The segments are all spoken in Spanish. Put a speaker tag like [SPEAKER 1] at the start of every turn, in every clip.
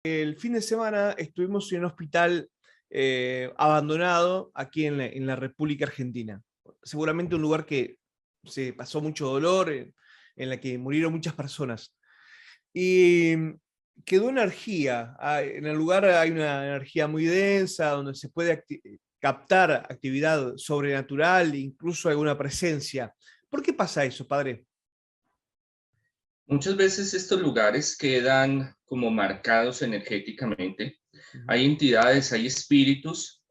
[SPEAKER 1] El fin de semana estuvimos en un hospital abandonado aquí en la República Argentina. Seguramente un lugar que se pasó mucho dolor, en la que murieron muchas personas. Y quedó energía. En el lugar hay una energía muy densa, donde se puede captar actividad sobrenatural, incluso alguna presencia. ¿Por qué pasa eso, padre?
[SPEAKER 2] Muchas veces estos lugares quedan como marcados energéticamente.
[SPEAKER 1] Ujú.
[SPEAKER 2] Hay entidades, hay espíritus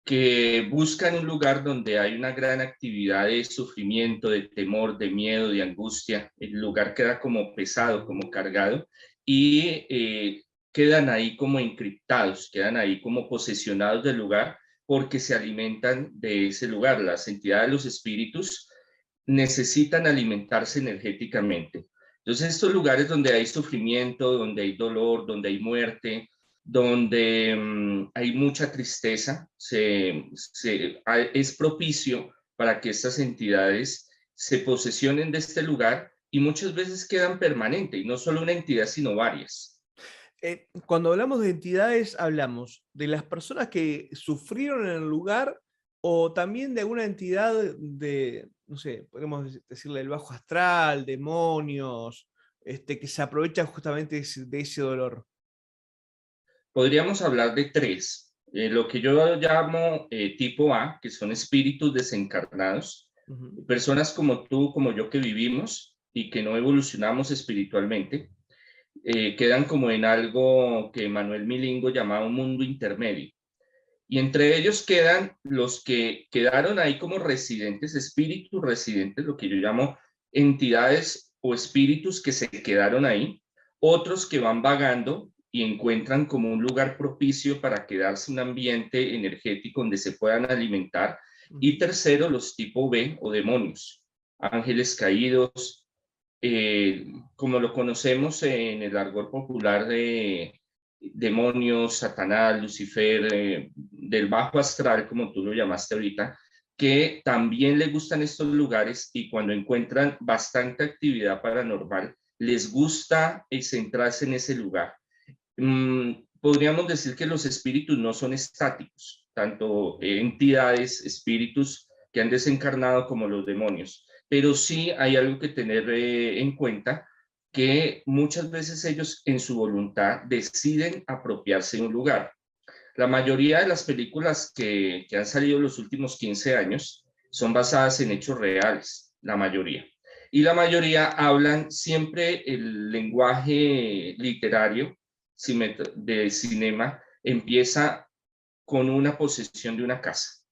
[SPEAKER 2] que buscan un lugar donde hay una gran actividad de sufrimiento, de temor, de miedo, de angustia. El lugar queda como pesado, como cargado y quedan ahí como encriptados, quedan ahí como posesionados del lugar porque se alimentan de ese lugar. Las entidades, los espíritus necesitan alimentarse energéticamente. Entonces, estos lugares donde hay sufrimiento, donde hay dolor, donde hay muerte, donde hay mucha tristeza, es propicio para que estas entidades se posesionen de este lugar y muchas veces quedan permanentes, y no solo una entidad, sino varias.
[SPEAKER 1] Cuando hablamos de entidades, hablamos de las personas que sufrieron en el lugar o también de alguna entidad de, no sé, podemos decirle el bajo astral, demonios, que se aprovechan justamente de ese dolor.
[SPEAKER 2] Podríamos hablar de tres. Lo que yo llamo tipo A, que son espíritus desencarnados,
[SPEAKER 1] Ujú.
[SPEAKER 2] personas como tú, como yo que vivimos y que no evolucionamos espiritualmente, quedan como en algo que Manuel Milingo llamaba un mundo intermedio. Y entre ellos quedan los que quedaron ahí como residentes, espíritus residentes, lo que yo llamo entidades o espíritus que se quedaron ahí, otros que van vagando y encuentran como un lugar propicio para quedarse un ambiente energético donde se puedan alimentar. Y
[SPEAKER 1] Ujú.
[SPEAKER 2] tercero, los tipo B o demonios, ángeles caídos, como lo conocemos en el argot popular de demonios, Satanás, Lucifer, del bajo astral, como tú lo llamaste ahorita, que también les gustan estos lugares y cuando encuentran bastante actividad paranormal, les gusta centrarse en ese lugar. Podríamos decir que los espíritus no son estáticos, tanto entidades, espíritus que han desencarnado como los demonios, pero sí hay algo que tener en cuenta, que muchas veces ellos en su voluntad deciden apropiarse de un lugar. La mayoría de las películas que han salido en los últimos 15 años son basadas en hechos reales, la mayoría. Y la mayoría hablan siempre el lenguaje literario de cinema, empieza con una posesión de una casa,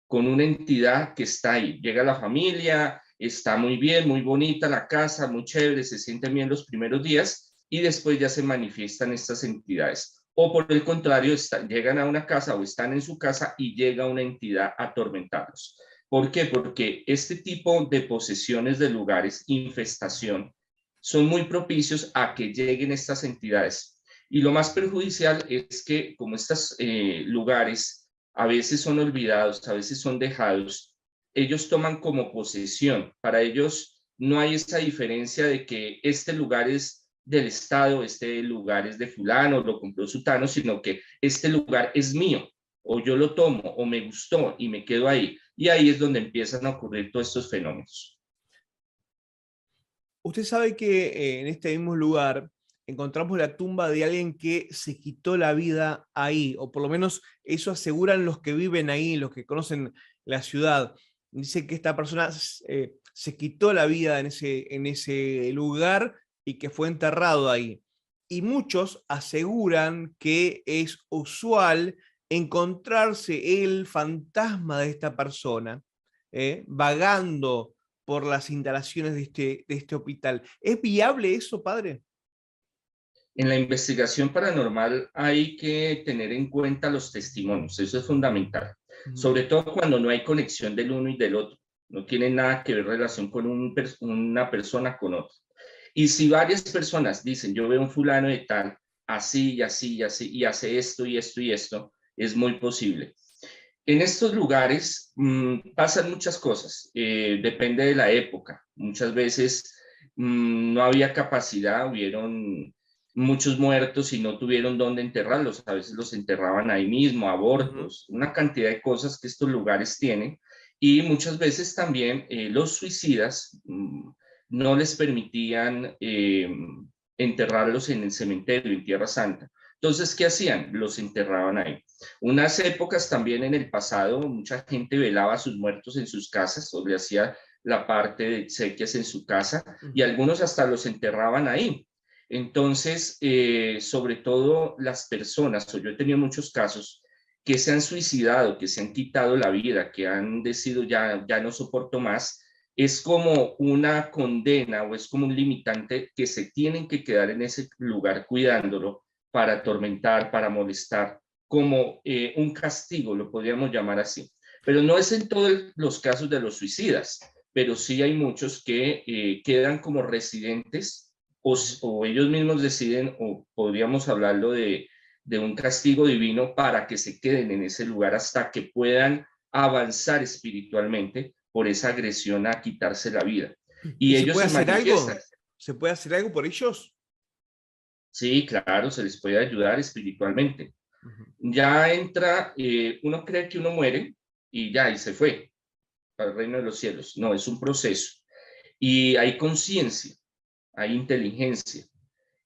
[SPEAKER 2] con una entidad que está ahí. Llega la familia, está muy bien, muy bonita la casa, muy chévere, se sienten bien los primeros días y después ya se manifiestan estas entidades. O por el contrario, llegan a una casa o están en su casa y llega una entidad a atormentarlos. ¿Por qué? Porque este tipo de posesiones de lugares, infestación, son muy propicios a que lleguen estas entidades. Y lo más perjudicial es que como estos lugares a veces son olvidados, a veces son dejados, ellos toman como posesión. Para ellos no hay esa diferencia de que este lugar es del Estado, este lugar es de fulano, lo compró sutano, sino que este lugar es mío, o yo lo tomo, o me gustó y me quedo ahí. Y ahí es donde empiezan a ocurrir todos estos fenómenos.
[SPEAKER 1] Usted sabe que en este mismo lugar encontramos la tumba de alguien que se quitó la vida ahí, o por lo menos eso aseguran los que viven ahí, los que conocen la ciudad. Dice que esta persona se quitó la vida en ese lugar y que fue enterrado ahí. Y muchos aseguran que es usual encontrarse el fantasma de esta persona vagando por las instalaciones de este hospital. ¿Es viable eso, padre?
[SPEAKER 2] En la investigación paranormal hay que tener en cuenta los testimonios, eso es fundamental,
[SPEAKER 1] Ujú.
[SPEAKER 2] sobre todo cuando no hay conexión del uno y del otro, no tiene nada que ver relación con una persona con otra. Y si varias personas dicen, yo veo un fulano de tal, así y así y así, y hace esto y esto y esto, es muy posible. En estos lugares pasan muchas cosas, depende de la época. Muchas veces no había capacidad, hubieron muchos muertos y no tuvieron dónde enterrarlos. A veces los enterraban ahí mismo, abortos, una cantidad de cosas que estos lugares tienen. Y muchas veces también los suicidas no les permitían enterrarlos en el cementerio, en Tierra Santa. Entonces, ¿qué hacían? Los enterraban ahí. Unas épocas también en el pasado, mucha gente velaba a sus muertos en sus casas o le hacía la parte de exequias en su casa y algunos hasta los enterraban ahí. Entonces, sobre todo las personas, o yo he tenido muchos casos que se han suicidado, que se han quitado la vida, que han decidido ya no soporto más, es como una condena o es como un limitante que se tienen que quedar en ese lugar cuidándolo para atormentar, para molestar, como un castigo, lo podríamos llamar así. Pero no es en todos los casos de los suicidas, pero sí hay muchos que quedan como residentes o ellos mismos deciden, o podríamos hablarlo de un castigo divino para que se queden en ese lugar hasta que puedan avanzar espiritualmente por esa agresión a quitarse la vida.
[SPEAKER 1] ¿Y
[SPEAKER 2] Y
[SPEAKER 1] se
[SPEAKER 2] ellos
[SPEAKER 1] puede
[SPEAKER 2] se
[SPEAKER 1] hacer
[SPEAKER 2] manifiestan.
[SPEAKER 1] algo? ¿Se puede hacer algo por ellos?
[SPEAKER 2] Sí, claro, se les puede ayudar espiritualmente. Ya entra, uno cree que uno muere y ya, y se fue para el reino de los cielos. No, es un proceso. Y hay conciencia, hay inteligencia.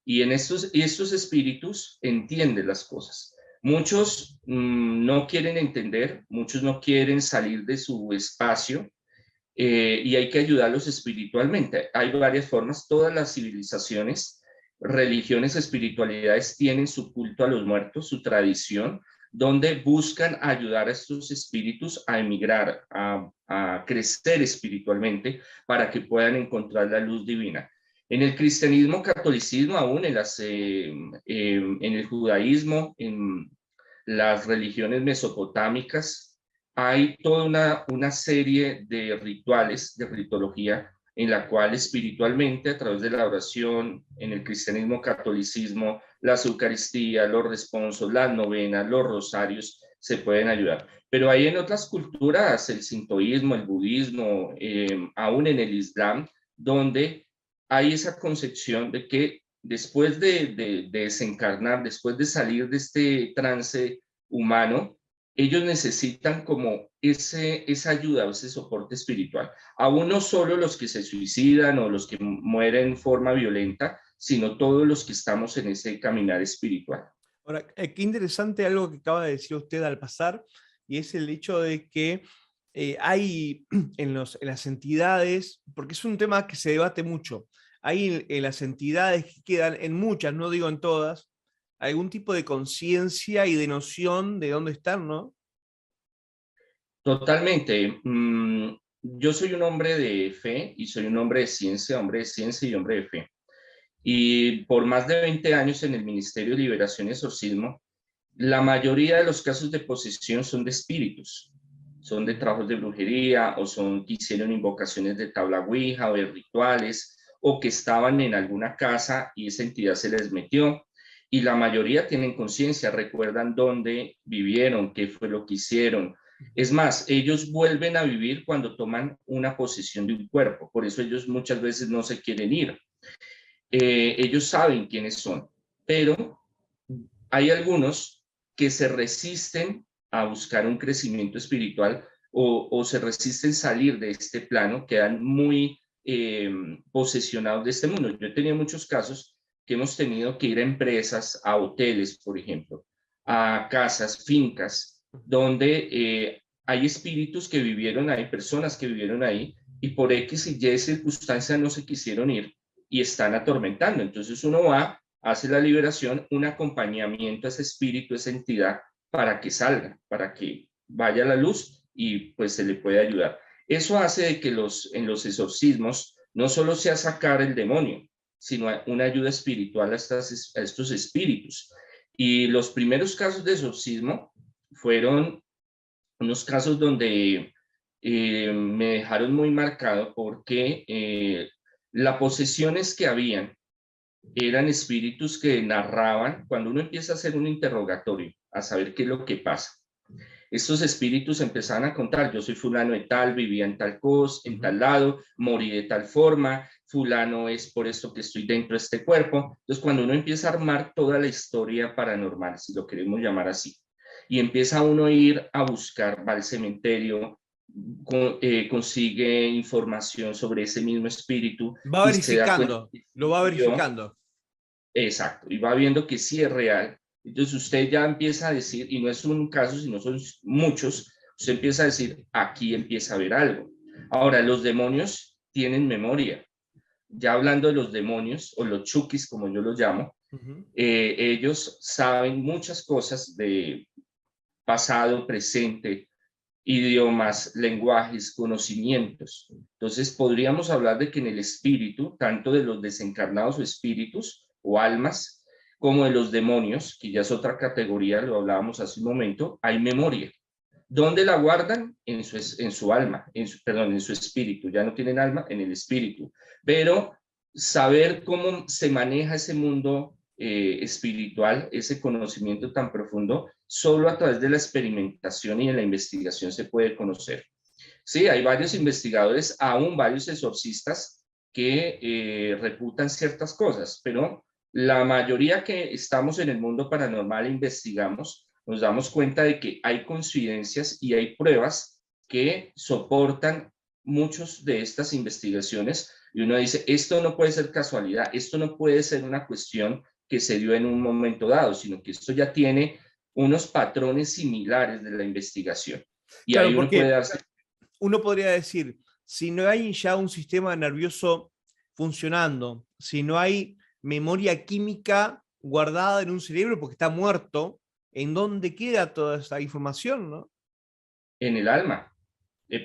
[SPEAKER 2] Y en estos espíritus entienden las cosas. Muchos no quieren entender, muchos no quieren salir de su espacio y hay que ayudarlos espiritualmente. Hay varias formas, todas las civilizaciones, religiones, espiritualidades tienen su culto a los muertos, su tradición, donde buscan ayudar a estos espíritus a emigrar, a crecer espiritualmente para que puedan encontrar la luz divina. En el cristianismo, catolicismo, aún en el judaísmo, en las religiones mesopotámicas, hay toda una serie de rituales, de ritología, en la cual espiritualmente, a través de la oración, en el cristianismo, catolicismo, las eucaristías, los responsos, las novenas, los rosarios, se pueden ayudar. Pero hay en otras culturas, el sintoísmo, el budismo, aún en el islam, donde hay esa concepción de que después de desencarnar, después de salir de este trance humano, ellos necesitan como esa ayuda o ese soporte espiritual. Aún no solo los que se suicidan o los que mueren en forma violenta, sino todos los que estamos en ese caminar espiritual.
[SPEAKER 1] Ahora, qué interesante algo que acaba de decir usted al pasar, y es el hecho de que hay en las entidades, porque es un tema que se debate mucho, hay en las entidades que quedan, en muchas, no digo en todas, algún tipo de conciencia y de noción de dónde están, ¿no?
[SPEAKER 2] Totalmente. Yo soy un hombre de fe y soy un hombre de ciencia y hombre de fe. Y por más de 20 años en el Ministerio de Liberación y Exorcismo, la mayoría de los casos de posesión son de espíritus, son de trabajos de brujería o son que hicieron invocaciones de tabla ouija o de rituales o que estaban en alguna casa y esa entidad se les metió. Y la mayoría tienen conciencia, recuerdan dónde vivieron, qué fue lo que hicieron. Es más, ellos vuelven a vivir cuando toman una posesión de un cuerpo, por eso ellos muchas veces no se quieren ir. Ellos saben quiénes son, pero hay algunos que se resisten a buscar un crecimiento espiritual o se resisten salir de este plano, quedan muy posesionados de este mundo. Yo he tenido muchos casos que hemos tenido que ir a empresas, a hoteles, por ejemplo, a casas, fincas, donde hay espíritus que vivieron ahí, personas que vivieron ahí, y por X y Y circunstancias no se quisieron ir y están atormentando. Entonces uno va, hace la liberación, un acompañamiento a ese espíritu, a esa entidad, para que salga, para que vaya a la luz y pues se le puede ayudar. Eso hace de que en los exorcismos no solo sea sacar el demonio, sino una ayuda espiritual a estos espíritus. Y los primeros casos de exorcismo fueron unos casos donde me dejaron muy marcado porque las posesiones que habían eran espíritus que narraban, cuando uno empieza a hacer un interrogatorio, a saber qué es lo que pasa, Estos espíritus empezaban a contar, yo soy fulano de tal, vivía en tal cosa, en tal lado, morí de tal forma, fulano es por esto que estoy dentro de este cuerpo. Entonces, cuando uno empieza a armar toda la historia paranormal, si lo queremos llamar así, y empieza uno a ir a buscar, va al cementerio, consigue información sobre ese mismo espíritu
[SPEAKER 1] Va
[SPEAKER 2] y se da cuenta
[SPEAKER 1] verificando,
[SPEAKER 2] que
[SPEAKER 1] lo va
[SPEAKER 2] vivió.
[SPEAKER 1] verificando.
[SPEAKER 2] Exacto, y va viendo que sí es real. Entonces usted ya empieza a decir, y no es un caso, sino son muchos, usted empieza a decir, aquí empieza a haber algo. Ahora, los demonios tienen memoria. Ya hablando de los demonios, o los chukis, como yo los llamo, ellos saben muchas cosas de pasado, presente, idiomas, lenguajes, conocimientos. Entonces, podríamos hablar de que en el espíritu, tanto de los desencarnados o espíritus o almas, como de los demonios, que ya es otra categoría, lo hablábamos hace un momento, hay memoria. ¿Dónde la guardan? En su alma, perdón, en su espíritu. Ya no tienen alma, en el espíritu. Pero saber cómo se maneja ese mundo espiritual, ese conocimiento tan profundo, solo a través de la experimentación y de la investigación se puede conocer. Sí, hay varios investigadores, aún varios exorcistas, que reputan ciertas cosas, pero la mayoría que estamos en el mundo paranormal e investigamos, nos damos cuenta de que hay coincidencias y hay pruebas que soportan muchas de estas investigaciones y uno dice, esto no puede ser casualidad, esto no puede ser una cuestión que se dio en un momento dado, sino que esto ya tiene unos patrones similares de la investigación. Y
[SPEAKER 1] Claro,
[SPEAKER 2] ahí uno puede
[SPEAKER 1] porque
[SPEAKER 2] darse.
[SPEAKER 1] uno podría decir, si no hay ya un sistema nervioso funcionando, si no hay memoria química guardada en un cerebro porque está muerto, ¿en dónde queda toda esa información, no?
[SPEAKER 2] En el alma,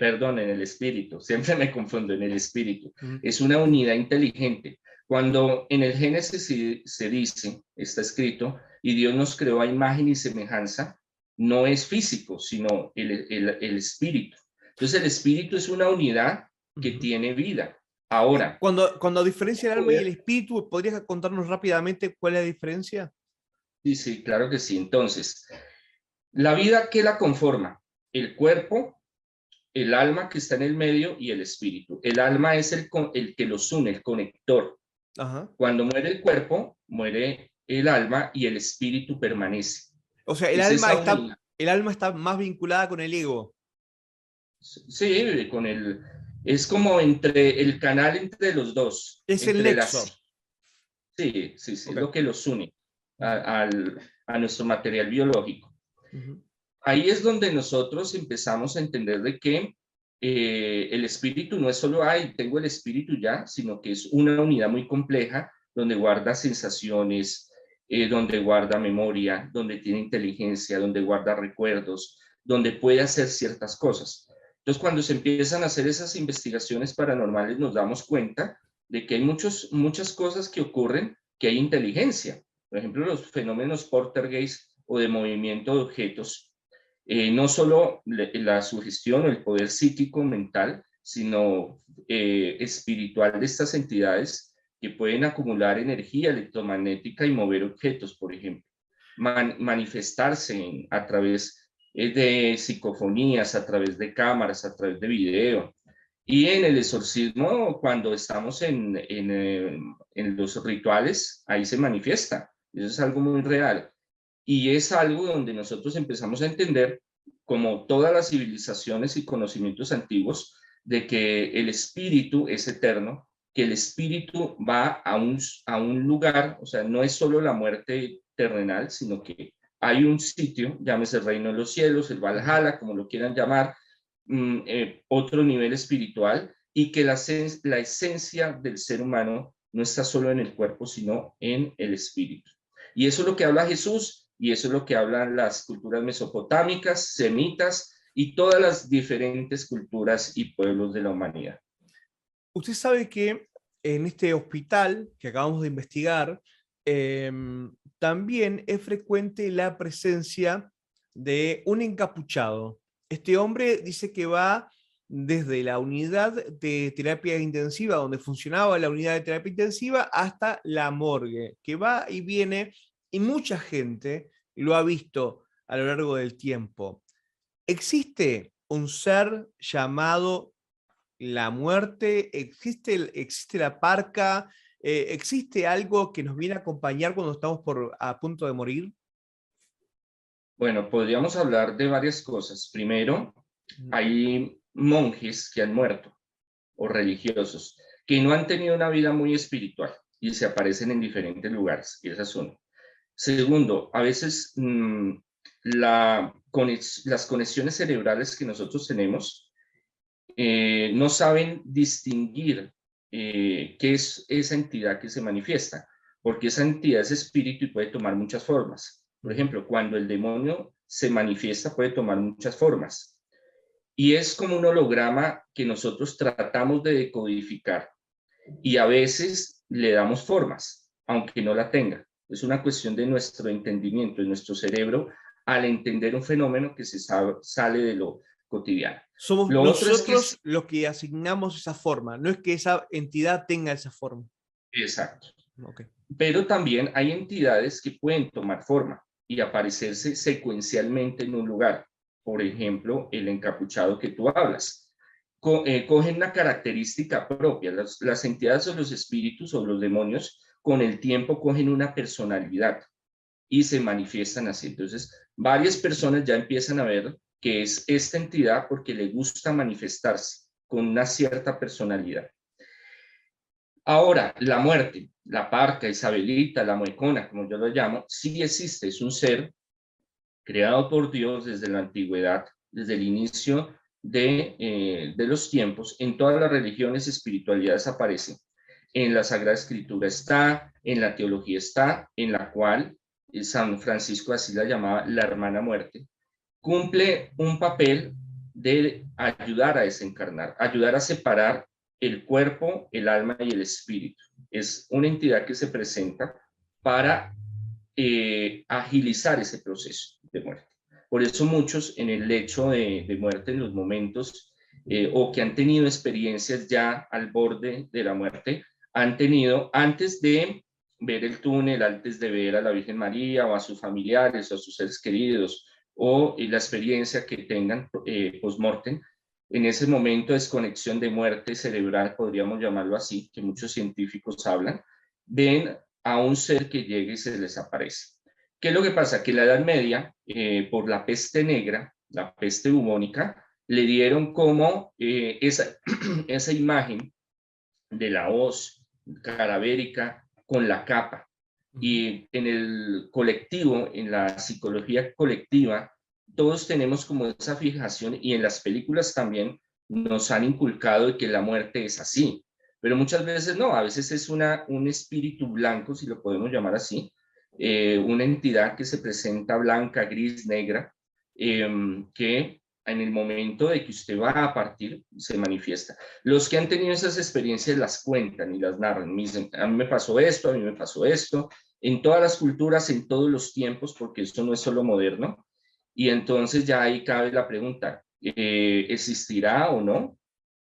[SPEAKER 2] perdón, en el espíritu, siempre me confundo, en el espíritu.
[SPEAKER 1] Mm.
[SPEAKER 2] Es una unidad inteligente. Cuando en el Génesis se dice, está escrito, y Dios nos creó a imagen y semejanza, no es físico, sino el espíritu. Entonces el espíritu es una unidad que tiene vida. Ahora,
[SPEAKER 1] Cuando diferencia el alma y el
[SPEAKER 2] poder,
[SPEAKER 1] espíritu, ¿podrías contarnos rápidamente cuál es la diferencia?
[SPEAKER 2] sí, sí, claro que sí. Entonces, la vida, ¿qué la conforma? El cuerpo, el alma que está en el medio y el espíritu. El alma es el que los une, el conector.
[SPEAKER 1] Ajá.
[SPEAKER 2] Cuando muere el cuerpo, muere el alma y el espíritu permanece.
[SPEAKER 1] O sea,
[SPEAKER 2] Es esa unidad.
[SPEAKER 1] el alma está más vinculada con el ego.
[SPEAKER 2] Sí, es como entre el canal entre los dos,
[SPEAKER 1] Es el
[SPEAKER 2] entre
[SPEAKER 1] nexo.
[SPEAKER 2] las. Sí, sí, sí, es
[SPEAKER 1] Okay.
[SPEAKER 2] lo que los une a nuestro material biológico.
[SPEAKER 1] Uh-huh.
[SPEAKER 2] Ahí es donde nosotros empezamos a entender de que el espíritu no es solo, ay, tengo el espíritu ya, sino que es una unidad muy compleja donde guarda sensaciones, donde guarda memoria, donde tiene inteligencia, donde guarda recuerdos, donde puede hacer ciertas cosas. Entonces, cuando se empiezan a hacer esas investigaciones paranormales, nos damos cuenta de que hay muchas cosas que ocurren, que hay inteligencia. Por ejemplo, los fenómenos poltergeist o de movimiento de objetos, no solo la sugestión o el poder psíquico mental, sino espiritual de estas entidades que pueden acumular energía electromagnética y mover objetos, por ejemplo, manifestarse a través de psicofonías, a través de cámaras, a través de video. Y en el exorcismo, cuando estamos en los rituales, ahí se manifiesta. Eso es algo muy real. Y es algo donde nosotros empezamos a entender, como todas las civilizaciones y conocimientos antiguos, de que el espíritu es eterno, que el espíritu va a un lugar, o sea, no es solo la muerte terrenal, sino que hay un sitio, llámese el reino de los cielos, el Valhalla, como lo quieran llamar, otro nivel espiritual, y que la esencia del ser humano no está solo en el cuerpo, sino en el espíritu. Y eso es lo que habla Jesús, y eso es lo que hablan las culturas mesopotámicas, semitas y todas las diferentes culturas y pueblos de la humanidad.
[SPEAKER 1] Usted sabe que en este hospital que acabamos de investigar, eh, también es frecuente la presencia de un encapuchado. Este hombre dice que va desde la unidad de terapia intensiva, donde funcionaba la unidad de terapia intensiva, hasta la morgue, que va y viene, y mucha gente lo ha visto a lo largo del tiempo. ¿existe un ser llamado la muerte? ¿Existe la parca? ¿Existe algo que nos viene a acompañar cuando estamos a punto de morir?
[SPEAKER 2] Bueno, podríamos hablar de varias cosas. Primero, hay monjes que han muerto o religiosos que no han tenido una vida muy espiritual y se aparecen en diferentes lugares, y esa es una. Segundo, a veces las conexiones cerebrales que nosotros tenemos no saben distinguir qué es esa entidad que se manifiesta, porque esa entidad es espíritu y puede tomar muchas formas. Por ejemplo, cuando el demonio se manifiesta puede tomar muchas formas y es como un holograma que nosotros tratamos de decodificar y a veces le damos formas, aunque no la tenga. Es una cuestión de nuestro entendimiento, de nuestro cerebro, al entender un fenómeno que sale de lo cotidiano.
[SPEAKER 1] Somos
[SPEAKER 2] Lo otro es que
[SPEAKER 1] nosotros los que asignamos esa forma, no es que esa entidad tenga esa forma.
[SPEAKER 2] exacto.
[SPEAKER 1] Okay.
[SPEAKER 2] Pero también hay entidades que pueden tomar forma y aparecerse secuencialmente en un lugar. Por ejemplo, el encapuchado que tú hablas. Cogen una característica propia. Las entidades o los espíritus o los demonios con el tiempo cogen una personalidad y se manifiestan así. Entonces, varias personas ya empiezan a ver que es esta entidad porque le gusta manifestarse con una cierta personalidad. Ahora, la muerte, la parca, Isabelita, la muecona, como yo lo llamo, sí existe, es un ser creado por Dios desde la antigüedad, desde el inicio de los tiempos. En todas las religiones, espiritualidades aparecen. En la Sagrada Escritura está, en la teología está, en la cual San Francisco así la llamaba la hermana muerte. Cumple un papel de ayudar a desencarnar, ayudar a separar el cuerpo, el alma y el espíritu. Es una entidad que se presenta para agilizar ese proceso de muerte. Por eso muchos en el lecho de muerte, en los momentos, o que han tenido experiencias ya al borde de la muerte, han tenido, antes de ver el túnel, antes de ver a la Virgen María o a sus familiares o a sus seres queridos, o la experiencia que tengan post-mortem, en ese momento de desconexión de muerte cerebral, podríamos llamarlo así, que muchos científicos hablan, ven a un ser que llegue y se les aparece. ¿Qué es lo que pasa? Que en la Edad Media, por la peste negra, la peste bubónica, le dieron como esa imagen de la hoz cadavérica con la capa. Y en el colectivo, en la psicología colectiva, todos tenemos como esa fijación y en las películas también nos han inculcado de que la muerte es así, pero muchas veces no, a veces es un espíritu blanco, si lo podemos llamar así, una entidad que se presenta blanca, gris, negra, que en el momento de que usted va a partir se manifiesta. Los que han tenido esas experiencias las cuentan y las narran. Dicen, a mí me pasó esto, a mí me pasó esto, en todas las culturas, en todos los tiempos, porque esto no es solo moderno. Y entonces ya ahí cabe la pregunta, ¿existirá o no?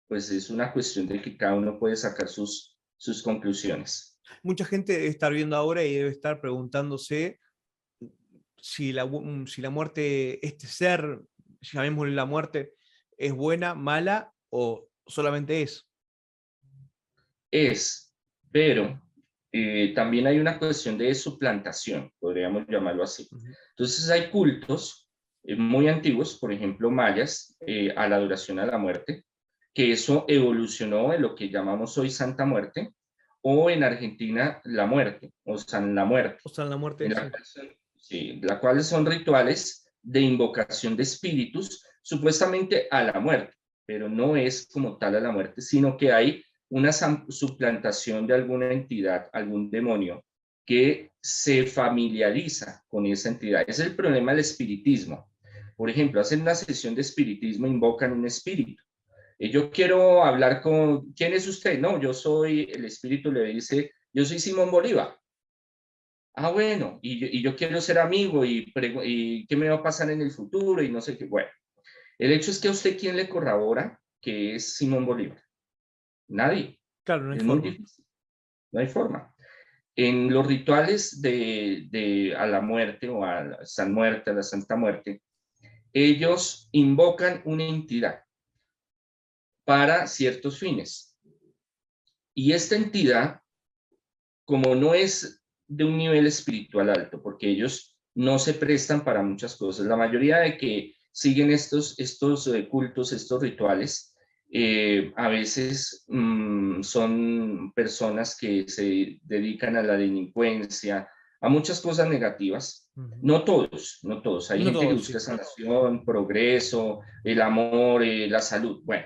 [SPEAKER 2] Pues es una cuestión de que cada uno puede sacar sus conclusiones.
[SPEAKER 1] Mucha gente debe estar viendo ahora y debe estar preguntándose si si la muerte, este ser, llamémosle la muerte, es buena, mala o solamente es.
[SPEAKER 2] Es, pero también hay una cuestión de suplantación, podríamos llamarlo así. Entonces hay cultos muy antiguos, por ejemplo mayas, a la adoración a la muerte, que eso evolucionó en lo que llamamos hoy Santa Muerte, o en Argentina la muerte, o San la Muerte,
[SPEAKER 1] O sea, la muerte
[SPEAKER 2] en
[SPEAKER 1] sí.
[SPEAKER 2] la cual son rituales de invocación de espíritus, supuestamente a la muerte, pero no es como tal a la muerte, sino que hay una suplantación de alguna entidad, algún demonio, que se familiariza con esa entidad. Es el problema del espiritismo. Por ejemplo, hacen una sesión de espiritismo, invocan un espíritu. Yo quiero hablar con, ¿quién es usted? No, yo soy, el espíritu le dice, yo soy Simón Bolívar. Ah, bueno, y yo quiero ser amigo y qué me va a pasar en el futuro y no sé qué. Bueno, el hecho es que a usted, ¿quién le corrobora que es Simón Bolívar? Nadie.
[SPEAKER 1] Claro, no hay
[SPEAKER 2] Es muy
[SPEAKER 1] forma.
[SPEAKER 2] difícil. No hay forma. En los rituales a la muerte o a la San Muerte, a la Santa Muerte, ellos invocan una entidad para ciertos fines. Y esta entidad, como no es de un nivel espiritual alto, porque ellos no se prestan para muchas cosas, la mayoría de que siguen estos cultos, estos rituales, a veces son personas que se dedican a la delincuencia, a muchas cosas negativas. No todos, no todos. Hay
[SPEAKER 1] No
[SPEAKER 2] gente que
[SPEAKER 1] todos,
[SPEAKER 2] busca
[SPEAKER 1] sí.
[SPEAKER 2] sanación, progreso, el amor, la salud. Bueno,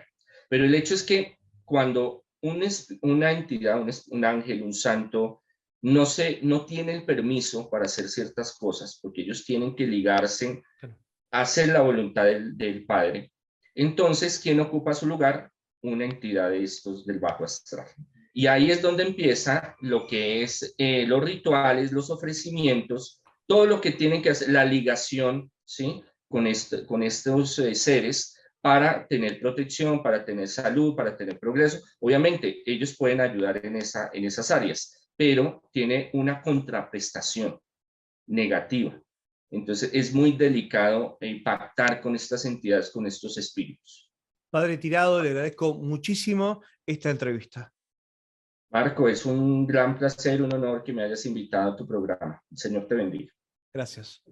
[SPEAKER 2] pero el hecho es que cuando una entidad, un ángel, un santo, no tiene el permiso para hacer ciertas cosas, porque ellos tienen que ligarse
[SPEAKER 1] Claro.
[SPEAKER 2] a hacer la voluntad del Padre. Entonces, ¿quién ocupa su lugar? Una entidad de estos del bajo astral. Y ahí es donde empieza lo que es los rituales, los ofrecimientos, todo lo que tienen que hacer, la ligación, ¿sí? Con estos seres para tener protección, para tener salud, para tener progreso. Obviamente, ellos pueden ayudar en esas áreas, pero tiene una contraprestación negativa. Entonces, es muy delicado pactar con estas entidades, con estos espíritus.
[SPEAKER 1] Padre Tirado, le agradezco muchísimo esta entrevista.
[SPEAKER 2] Marco, es un gran placer, un honor que me hayas invitado a tu programa. El Señor te bendiga.
[SPEAKER 1] Gracias.